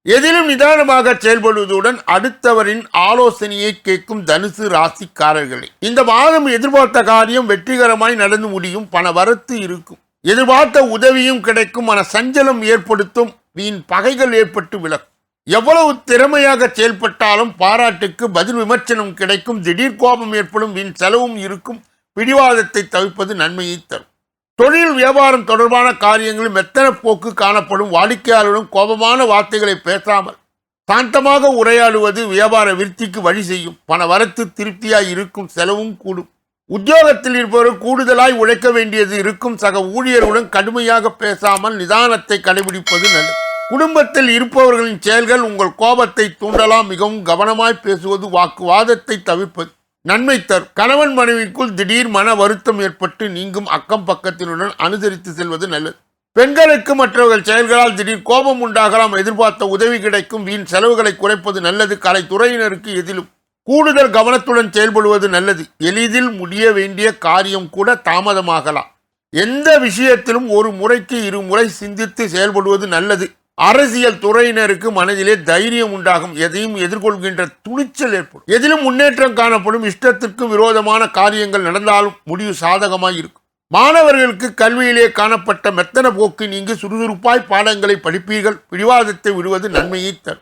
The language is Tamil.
எதிலும் நிதானமாக செயல்படுவதுடன் அடுத்தவரின் ஆலோசனையை கேட்கும் தனுசு ராசிக்காரர்களே, இந்த மாதம் எதிர்பார்த்த காரியம் வெற்றிகரமாய் நடந்து முடியும். பண வரத்து இருக்கும். எதிர்பார்த்த உதவியும் கிடைக்கும். மன சஞ்சலம் ஏற்படுத்தும். வீண் பகைகள் ஏற்பட்டு விலகும். எவ்வளவு திறமையாக செயல்பட்டாலும் பாராட்டுக்கு பதில் விமர்சனம் கிடைக்கும். திடீர் கோபம் ஏற்படும். வீண் செலவும் இருக்கும். பிடிவாதத்தை தவிர்ப்பது நன்மையை தரும். தொழில் வியாபாரம் தொடர்பான காரியங்களில் மெத்தன போக்கு காணப்படும். வாடிக்கையாளருடன் கோபமான வார்த்தைகளை பேசாமல் சாந்தமாக உரையாடுவது வியாபார விருத்திக்கு வழி செய்யும். பண வரத்து திருப்தியாய் இருக்கும். செலவும் கூடும். உத்தியோகத்தில் இருப்பவர் கூடுதலாய் உழைக்க வேண்டியது இருக்கும். சக ஊழியர்களுடன் கடுமையாக பேசாமல் நிதானத்தை கடைபிடிப்பது நல்லது. குடும்பத்தில் இருப்பவர்களின் செயல்கள் உங்கள் கோபத்தை தூண்டலாம். மிகவும் கவனமாய் பேசுவது, வாக்குவாதத்தை தவிர்ப்பது நன்மை தரும். கணவன் மனைவிக்குள் திடீர் மன வருத்தம் ஏற்பட்டு நீங்கும். அக்கம் பக்கத்தினுடன் அனுசரித்து செல்வது நல்லது. பெண்களுக்கு மற்றவர்கள் செயல்களால் திடீர் கோபம் உண்டாகலாம். எதிர்பார்த்த உதவி கிடைக்கும். வீண் செலவுகளை குறைப்பது நல்லது. கலைத்துறையினருக்கு எதிலும் கூடுதல் கவனத்துடன் செயல்படுவது நல்லது. எளிதில் முடிய வேண்டிய காரியம் கூட தாமதமாகலாம். எந்த விஷயத்திலும் ஒரு முறைக்கு இருமுறை சிந்தித்து செயல்படுவது நல்லது. அரசியல் துறையினருக்கு மனதிலே தைரியம் உண்டாகும். எதையும் எதிர்கொள்கின்ற துணிச்சல் ஏற்படும். எதிலும் முன்னேற்றம் காணப்படும். இஷ்டத்திற்கு விரோதமான காரியங்கள் நடந்தாலும் முடிவு சாதகமாய் இருக்கும். மாணவர்களுக்கு கல்வியிலே காணப்பட்ட மெத்தன போக்கு நீங்கி சுறுசுறுப்பாய் பாடங்களை படிப்பீர்கள். பிடிவாதத்தை விடுவது நன்மையை தரும்.